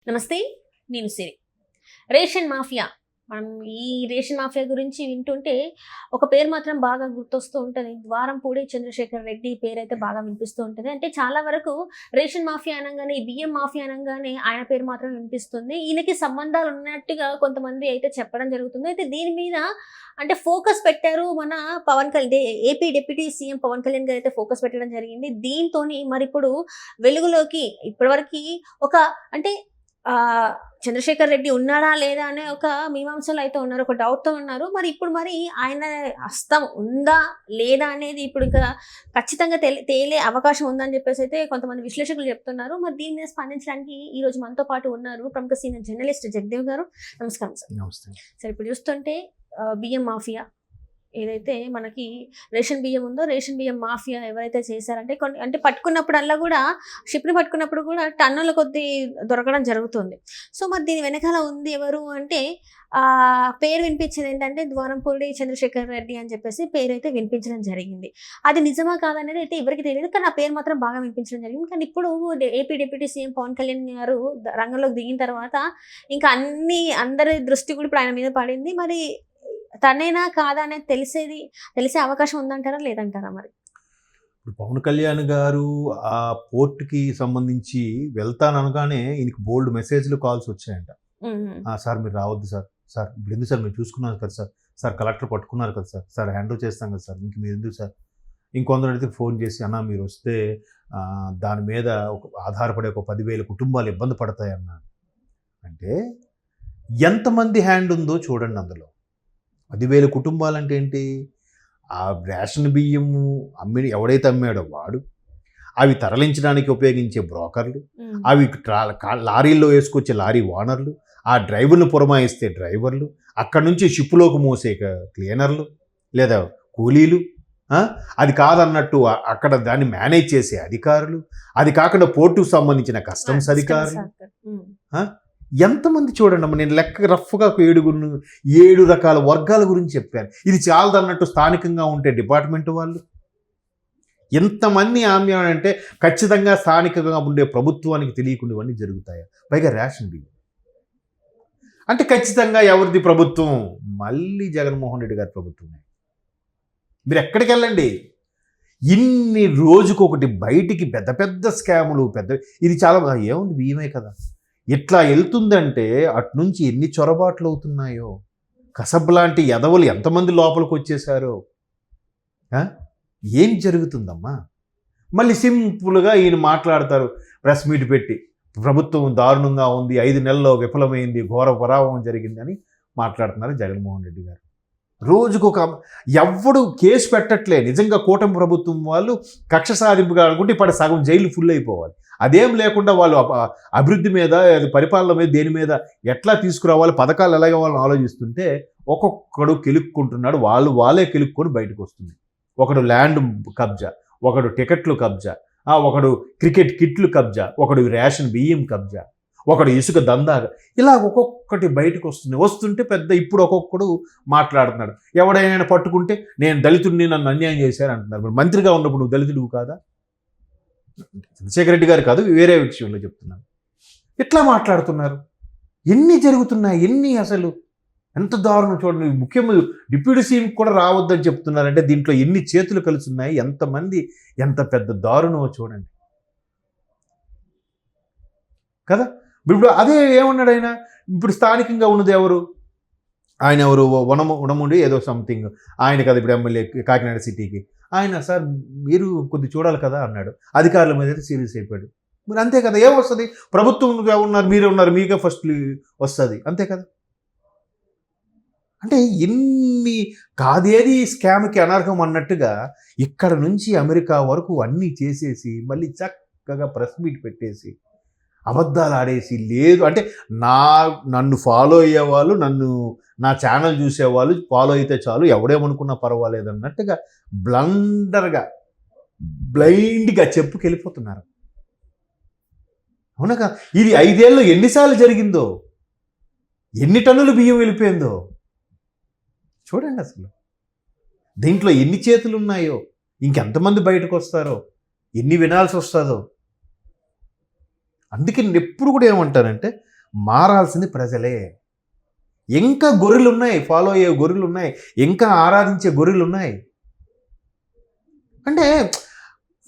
నమస్తే, నేను సిరి. Ration mafia. మనం ఈ రేషన్ మాఫియా గురించి వింటుంటే ఒక పేరు మాత్రం బాగా గుర్తొస్తూ ఉంటుంది. ద్వారంపూడి చంద్రశేఖర్ రెడ్డి పేరైతే బాగా వినిపిస్తూ ఉంటుంది. అంటే చాలా వరకు రేషన్ మాఫియా అనంగానే, ఈ బియ్యం మాఫియా అనంగానే ఆయన పేరు మాత్రం వినిపిస్తుంది. ఈయనకి సంబంధాలు ఉన్నట్టుగా కొంతమంది అయితే చెప్పడం జరుగుతుంది. అయితే దీని మీద అంటే ఫోకస్ పెట్టారు మన Pawan Kalyan, AP deputy CM Pawan Kalyan గారు అయితే ఫోకస్ పెట్టడం జరిగింది. దీంతోని మరి ఇప్పుడు వెలుగులోకి ఇప్పటివరకు ఒక అంటే చంద్రశేఖర్ రెడ్డి ఉన్నాడా లేదా అనే ఒక మీమాంసలో అయితే ఉన్నారు, ఒక డౌట్‌తో ఉన్నారు. మరి ఇప్పుడు మరి ఆయన హస్తం ఉందా లేదా అనేది ఇప్పుడు ఇంకా ఖచ్చితంగా తేలే అవకాశం ఉందని చెప్పేసి అయితే కొంతమంది విశ్లేషకులు చెప్తున్నారు. మరి దీని మీద స్పందించడానికి ఈరోజు మనతో పాటు ఉన్నారు ప్రముఖ సీనియర్ జర్నలిస్ట్ జగదేవ్ గారు. నమస్కారం సార్. నమస్తే. సార్, ఇప్పుడు చూస్తుంటే బియ్యం మాఫియా ఏదైతే మనకి రేషన్ బియ్యం ఉందో, రేషన్ బియ్యం మాఫియా ఎవరైతే చేశారంటే కొన్ని అంటే పట్టుకున్నప్పుడల్లా కూడా షిప్‌ని పట్టుకున్నప్పుడు కూడా టన్నుల కొద్దీ దొరకడం జరుగుతుంది. సో మరి దీని వెనకాల ఉంది ఎవరు అంటే పేరు వినిపించేది ఏంటంటే ద్వారంపూడి చంద్రశేఖర్ రెడ్డి అని చెప్పేసి పేరైతే వినిపించడం జరిగింది. అది నిజమా కాదనేది అయితే ఎవరికీ తెలియదు. కానీ ఆ పేరు మాత్రం బాగా వినిపించడం జరిగింది. కానీ ఇప్పుడు AP deputy CM Pawan Kalyan గారు రంగంలోకి దిగిన తర్వాత ఇంకా అందరి దృష్టి కూడా ఇప్పుడు ఆయన మీద పడింది. మరి తనేనా కాదా అనేది తెలిసే అవకాశం ఉందంటారా లేదంటారా మరి? ఇప్పుడు పవన్ కళ్యాణ్ గారు ఆ పోర్ట్‌కి సంబంధించి వెళ్తాననగానే ఈయనకి బోలెడు మెసేజ్‌లు, కాల్స్ వచ్చాయంట. సార్ మీరు రావద్దు సార్. సార్ ఇప్పుడెందుకు సార్, మీరు చూసుకున్నారు కదా సార్. సార్ కలెక్టర్ పట్టుకున్నారు కదా సార్. సార్ హ్యాండ్ ఓవర్ చేస్తాం కదా సార్. ఇంక మీరెందుకు సార్. ఇంకొందరైతే ఫోన్ చేసి అన్న మీరొస్తే దాని మీద ఆధారపడే ఒక 10,000 కుటుంబాలు ఇబ్బంది పడతాయన్న. అంటే ఎంతమంది హ్యాండ్ ఉందో చూడండి అందులో. 10,000 కుటుంబాలంటే ఏంటి? ఆ రేషన్ బియ్యము ఎవడైతే అమ్మాడో వాడు, అవి తరలించడానికి ఉపయోగించే బ్రోకర్లు, అవి లారీల్లో వేసుకొచ్చే లారీ ఓనర్లు, ఆ డ్రైవర్లు పురమాయిస్తే డ్రైవర్లు, అక్కడి నుంచి షిప్లోకి మోసే క్లీనర్లు లేదా కూలీలు, అది కాదన్నట్టు అక్కడ దాన్ని మేనేజ్ చేసే అధికారులు, అది కాకుండా పోర్టుకు సంబంధించిన కస్టమ్స్ అధికారులు, ఎంతమంది చూడండి అమ్మ. నేను లెక్క రఫ్గా 7 రకాల వర్గాల గురించి చెప్పాను. ఇది చాలదన్నట్టు స్థానికంగా ఉంటే డిపార్ట్మెంట్ వాళ్ళు ఎంతమంది ఆమ్యం అంటే ఖచ్చితంగా స్థానికంగా ఉండే ప్రభుత్వానికి తెలియకుండా ఇవన్నీ జరుగుతాయి. పైగా రేషన్ బియ్యం అంటే ఖచ్చితంగా ఎవరిది ప్రభుత్వం? మళ్ళీ జగన్మోహన్ రెడ్డి గారి ప్రభుత్వమే. మీరు ఎక్కడికి వెళ్ళండి, ఇన్ని రోజుకొకటి బయటికి పెద్ద పెద్ద స్కాములు, ఇది చాలా ఏముంది బియ్యమే కదా. ఇట్లా వెళ్తుందంటే అట్నుంచి ఎన్ని చొరబాట్లు అవుతున్నాయో. కసబ్ లాంటి ఎదవలు ఎంతమంది లోపలికి వచ్చేసారో. ఏం జరుగుతుందమ్మా? మళ్ళీ సింపుల్గా ఈయన మాట్లాడతారు ప్రెస్ మీట్ పెట్టి, ప్రభుత్వం దారుణంగా ఉంది, 5 నెలల్లో విఫలమైంది, ఘోర పరాభవం జరిగిందని మాట్లాడుతున్నారు జగన్మోహన్ రెడ్డి గారు. రోజుకొక ఎవడు కేసు పెట్టట్లే. నిజంగా కూటమి ప్రభుత్వం వాళ్ళు కక్ష సాధింపుగా అనుకుంటే ఇప్పుడు సగం జైలు ఫుల్ అయిపోవాలి. అదేం లేకుండా వాళ్ళు అభివృద్ధి మీద, పరిపాలన మీద, దేని మీద ఎట్లా తీసుకురావాలి, పథకాలు ఎలాగ వాళ్ళని ఆలోచిస్తుంటే ఒక్కొక్కడు కెలుక్కుంటున్నాడు. వాళ్ళే కెలుక్కొని బయటకు వస్తుంది. ఒకడు ల్యాండ్ కబ్జా, ఒకడు టికెట్లు కబ్జా, ఒకడు క్రికెట్ కిట్లు కబ్జా, ఒకడు రేషన్ బియ్యం కబ్జా, ఒకడు ఇసుక దందాగా, ఇలా ఒక్కొక్కటి బయటకు వస్తుంటే ఇప్పుడు ఒక్కొక్కడు మాట్లాడుతున్నాడు. ఎవడైనా పట్టుకుంటే నేను దళితుడిని, నన్ను అన్యాయం చేశారు అంటున్నారు. మరి మంత్రిగా ఉన్నప్పుడు నువ్వు దళితుడు కాదా? చంద్రశేఖర్ రెడ్డి గారు కాదు, వేరే విషయంలో చెప్తున్నాను. ఇట్లా మాట్లాడుతున్నారు. ఎన్ని జరుగుతున్నాయి, ఎన్ని అసలు ఎంత దారుణం చూడండి. ముఖ్యమంత్రి డిప్యూటీ సీఎం కూడా రావద్దని చెప్తున్నారంటే దీంట్లో ఎన్ని చేతులు కలిసి ఉన్నాయి, ఎంతమంది, ఎంత పెద్ద దారుణమో చూడండి కదా. ఇప్పుడు అదే ఏమన్నాడు ఆయన, ఇప్పుడు స్థానికంగా ఉన్నది ఎవరు, ఆయన ఎవరు, ఉడముండి ఏదో సంథింగ్ ఆయన కదా ఇప్పుడు ఎమ్మెల్యే కాకినాడ సిటీకి. ఆయన సార్ మీరు కొద్ది చూడాలి కదా అన్నాడు. అధికారుల మీద అయితే సీరియస్ అయిపోయాడు. మరి అంతే కదా, ఏమొస్తుంది? ప్రభుత్వం ఉన్నారు, మీరే ఉన్నారు, మీకే ఫస్ట్ వస్తుంది, అంతే కదా. అంటే ఎన్ని కాదేది స్కామ్కి అనర్హం అన్నట్టుగా ఇక్కడ నుంచి అమెరికా వరకు అన్నీ చేసేసి మళ్ళీ చక్కగా ప్రెస్ మీట్ పెట్టేసి అబద్ధాలు ఆడేసి, లేదు అంటే నన్ను ఫాలో అయ్యేవాళ్ళు, నా ఛానల్ చూసేవాళ్ళు ఫాలో అయితే చాలు, ఎవడేమనుకున్నా పర్వాలేదు అన్నట్టుగా బ్లైండ్గా చెప్పుకెళ్ళిపోతున్నారు. అవునక ఇది 5 ఏళ్ళు ఎన్నిసార్లు జరిగిందో, ఎన్ని టన్నులు బియ్యం వెళ్ళిపోయిందో చూడండి. అసలు దీంట్లో ఎన్ని చేతులు ఉన్నాయో, ఇంకెంతమంది బయటకు వస్తారో, ఎన్ని వినాల్సి వస్తుందో. అందుకే నేను ఎప్పుడు కూడా ఏమంటానంటే మారాల్సింది ప్రజలే. ఇంకా గొర్రెలు ఉన్నాయి, ఫాలో అయ్యే గొర్రెలు ఉన్నాయి, ఇంకా ఆరాధించే గొర్రెలు ఉన్నాయి. అంటే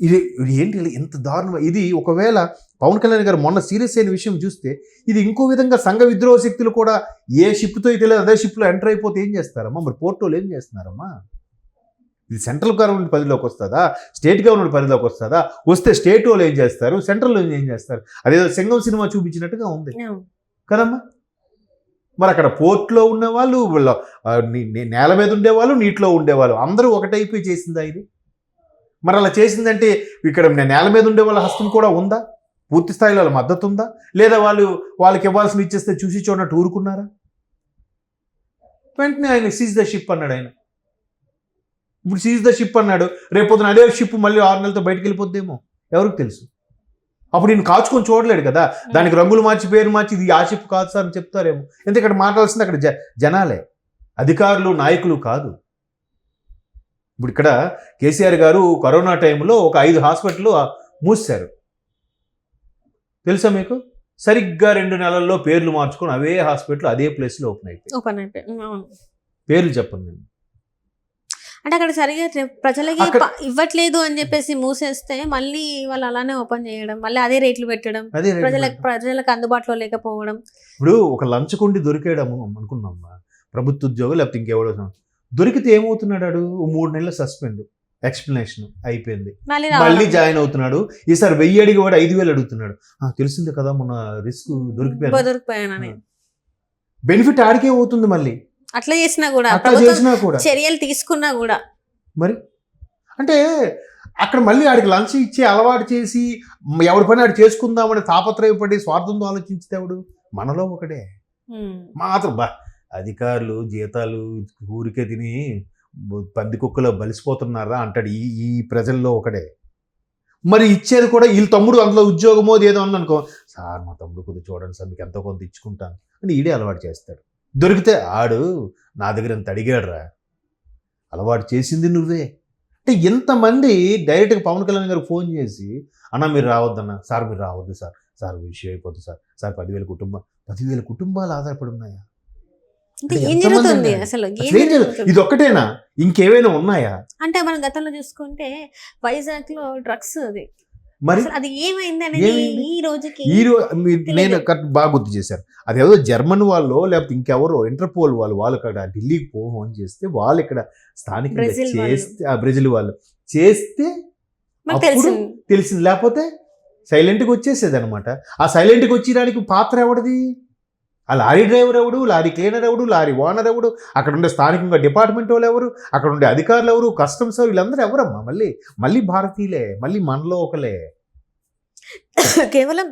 ఇది ఏంటి ఎంత దారుణం ఇది. ఒకవేళ పవన్ కళ్యాణ్ గారు మొన్న సీరియస్ అయిన విషయం చూస్తే ఇది ఇంకో విధంగా సంఘ విద్రోహ శక్తులు కూడా ఏ షిప్తో తెలియదు అదే షిప్లో ఎంటర్ అయిపోతే ఏం చేస్తారమ్మా? మరి పోర్టోలు ఏం చేస్తున్నారమ్మా? ఇది సెంట్రల్ గవర్నమెంట్ పరిధిలోకి వస్తుందా, స్టేట్ గవర్నమెంట్ పరిధిలోకి వస్తుందా? వస్తే స్టేట్ వాళ్ళు ఏం చేస్తారు, సెంట్రల్ వాళ్ళు ఏం చేస్తారు? అదేదో సింగం సినిమా చూపించినట్టుగా ఉంది కదమ్మా. మరి అక్కడ పోర్ట్లో ఉన్నవాళ్ళు, నేల మీద ఉండేవాళ్ళు, నీటిలో ఉండేవాళ్ళు అందరూ ఒకటైపోయి చేసిందా ఇది? మరి అలా చేసిందంటే ఇక్కడ నేల మీద ఉండే వాళ్ళ హస్తం కూడా ఉందా? పూర్తి స్థాయిలో వాళ్ళ మద్దతు ఉందా? లేదా వాళ్ళకి ఇవ్వాల్సిన ఇచ్చేస్తే చూసి చూడనట్టు ఊరుకున్నారా? వెంటనే ఆయన సీజ్ ద షిప్ అన్నాడు. ఆయన ఇప్పుడు సీజ్ ద షిప్ అన్నాడు, రేపొద్దున అదే షిప్ మళ్ళీ 6 నెలలతో బయటకు వెళ్ళిపోద్దేమో, ఎవరికి తెలుసు? అప్పుడు నేను కాచుకొని చూడలేడు కదా, దానికి రంగులు మార్చి పేరు మార్చి ఇది ఆ షిప్ కాదు సార్ అని చెప్తారేమో. ఎందుకంటే ఇక్కడ మాట్లాడాల్సింది అక్కడ జనాలే, అధికారులు నాయకులు కాదు. ఇప్పుడు ఇక్కడ కేసీఆర్ గారు కరోనా టైంలో ఒక 5 హాస్పిటల్ మూసారు తెలుసా మీకు? సరిగ్గా 2 నెలల్లో పేర్లు మార్చుకొని అవే హాస్పిటల్ అదే ప్లేస్లో ఓపెన్ అయిపోయి. పేర్లు చెప్పండి నేను. అంటే అక్కడ సరిగా ప్రజలకి ఇవ్వట్లేదు అని చెప్పేసి మూసేస్తే మళ్ళీ వాళ్ళు అలానే ఓపెన్ చేయడం, మళ్ళీ అదే రేట్లు పెట్టడం, ప్రజలకు అందుబాటులో లేకపోవడం. ఇప్పుడు ఒక లంచకొండి దొరికేయడము అనుకున్నామ్మా, ప్రభుత్వ ఉద్యోగం లేకపోతే ఇంకెవడో దొరికితే ఏమవుతున్నాడు? 3 నెలల సస్పెండ్, ఎక్స్ప్లెనేషన్ అయిపోయింది, మళ్ళీ జాయిన్ అవుతున్నాడు. ఈసారి 1000 అడిగి వాడు 5000 అడుగుతున్నాడు. తెలిసిందే కదా మొన్న రిస్క్ దొరికిపోయాను, బెనిఫిట్ ఆడికే అవుతుంది. మళ్ళీ అట్లా చేసినా కూడా చర్యలు తీసుకున్నా కూడా మరి అంటే అక్కడ మళ్ళీ ఆడికి లంచ్ ఇచ్చి అలవాటు చేసి ఎవరి పని ఆడు చేసుకుందామని తాపత్రయపడి స్వార్థంతో ఆలోచించితే ఎవడు? మనలో ఒకడే మాత్రం అధికారులు జీతాలు ఊరికే తిని పంది కుక్కలో బలిసిపోతున్నారా అంటాడు ఈ ప్రజల్లో ఒకడే. మరి ఇచ్చేది కూడా వీళ్ళ తమ్ముడు అందులో ఉద్యోగమో ఏదో ఉందనుకో, సార్ మా తమ్ముడు కొద్దిగా చూడండి సార్ మీకు ఎంతో కొంత ఇచ్చుకుంటాను అని ఈడే అలవాటు చేస్తాడు. దొరికితే ఆడు నా దగ్గర ఎంత అడిగాడురా, అలవాటు చేసింది నువ్వే. అంటే ఎంతమంది డైరెక్ట్గా పవన్ కళ్యాణ్ గారికి ఫోన్ చేసి అన్న మీరు రావద్దన్న, సార్ మీరు రావద్దు సార్, సార్ విషయం అయిపోతుంది సార్, సార్ 10,000 కుటుంబాలు ఆధారపడి ఉన్నాయా? ఇది ఒక్కటేనా, ఇంకేమైనా ఉన్నాయా? అంటే మనం గతంలో చూసుకుంటే వైజాగ్ లో డ్రగ్స్ అది మరి అది ఏమైంది అనేది ఈ రోజుకి నేను బాగా గుర్తు చేశారు. అది ఏదో జర్మన్ వాళ్ళు లేకపోతే ఇంకెవరో ఇంటర్పోల్ వాళ్ళు ఇక్కడ ఢిల్లీకి ఫోన్ చేస్తే వాళ్ళు ఇక్కడ స్థానికంగా చేస్తే బ్రెజిల్ వాళ్ళు చేస్తే తెలిసింది, లేకపోతే సైలెంట్గా వచ్చేసేది అనమాట. ఆ సైలెంట్గా వచ్చేదానికి పాత్ర ఎవడిది? ఆ లారీ డ్రైవర్ ఎవడు, లారీ క్లీనర్ ఎవడు, లారీ ఓనర్ ఎవడు, అక్కడ ఉండే స్థానికంగా డిపార్ట్మెంట్ వాళ్ళు ఎవరు, అక్కడ ఉండే అధికారులు ఎవరు, కస్టమ్స్ వీళ్ళందరూ ఎవరమ్మా? మళ్ళీ భారతీయులే, మళ్ళీ మనలో ఒకలే. కేవలం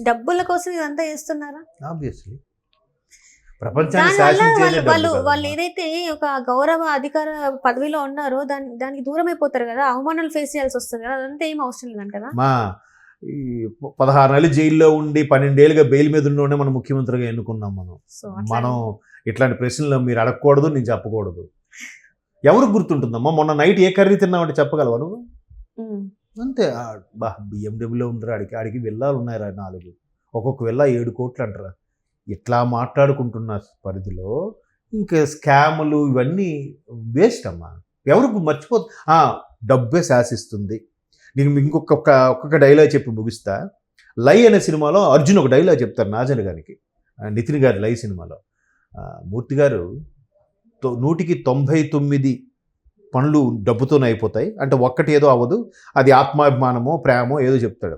డబ్బుల కోసం ఇదంతా చేస్తున్నారా? ఆబ్వియస్లీ ప్రపంచాన్ని వాళ్ళు ఏదైతే ఒక గౌరవ అధికార పదవిలో ఉన్నారో దానికి దూరం అయిపోతారు కదా, అవమానాలు ఫేస్ చేయాల్సి వస్తుంది కదా, అదంతా ఏం అవసరం లేదంట కదా. 16 నెలలు జైల్లో ఉండి 12 ఏళ్ళుగా బెయిల్ మీద ఉండే మనం ముఖ్యమంత్రిగా ఎన్నుకున్నాం. మనం ఇట్లాంటి ప్రశ్నలు మీరు అడగకూడదు, నేను చెప్పకూడదు. ఎవరికి గుర్తుంటుందమ్మా? మొన్న నైట్ ఏ కర్రీ తిన్నామంటే చెప్పగలవా నువ్వు? అంతే. బిఎండబ్ల్యూలో ఉండరా, ఆడికి వెళ్ళాలు ఉన్నాయరా 4, ఒక్కొక్క వెళ్ళ 7 కోట్లు అంటారా. ఇట్లా మాట్లాడుకుంటున్న పరిధిలో ఇంకా స్కాములు ఇవన్నీ వేస్ట్ అమ్మా. ఎవరికి మర్చిపోతుంది? డబ్బే శాసిస్తుంది. నేను ఒక్కొక్క డైలాగ్ చెప్పి ముగిస్తా. లై అనే సినిమాలో అర్జున్ ఒక డైలాగ్ చెప్తారు నాజర్ గారికి, నితిన్ గారి లై సినిమాలో. మూర్తి గారు 100కి 99 పనులు డబ్బుతోనే అయిపోతాయి అంటే ఒక్కటి ఏదో అవ్వదు, అది ఆత్మాభిమానమో ప్రేమో ఏదో చెప్తాడు.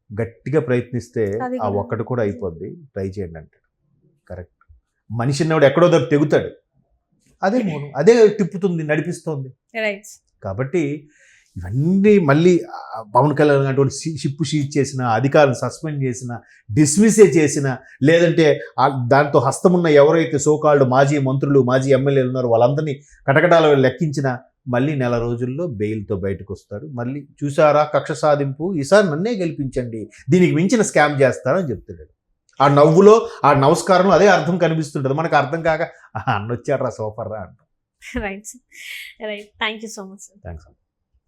గట్టిగా ప్రయత్నిస్తే ఆ ఒక్కటి కూడా అయిపోద్ది, ట్రై చేయండి అంటాడు. కరెక్ట్. మనిషి అన్నవాడు ఎక్కడో దగ్గర తెగుతాడు, అదే తిప్పుతుంది, నడిపిస్తుంది. కాబట్టి ఇవన్నీ మళ్ళీ పవన్ కళ్యాణ్ అటువంటి షిప్ షీజ్ చేసిన, అధికారులను సస్పెండ్ చేసిన, డిస్మిసే చేసిన, లేదంటే దాంతో హస్తమున్న ఎవరైతే సోకాల్డ్ మాజీ మంత్రులు మాజీ ఎమ్మెల్యేలు ఉన్నారో వాళ్ళందరినీ కటకటాలు లెక్కించిన మళ్ళీ 1 నెల రోజుల్లో బెయిల్తో బయటకు వస్తాడు. మళ్ళీ చూసారా కక్ష సాధింపు, ఈసారి నన్నే గెలిపించండి, దీనికి మించిన స్కామ్ చేస్తారని చెప్తున్నాడు. ఆ నవ్వులో ఆ నమస్కారంలో అదే అర్థం కనిపిస్తుంటుంది. మనకు అర్థం కాక అన్నొచ్చాడు రా సూపర్ రా అంటాం. Right thank you so much. Thanks.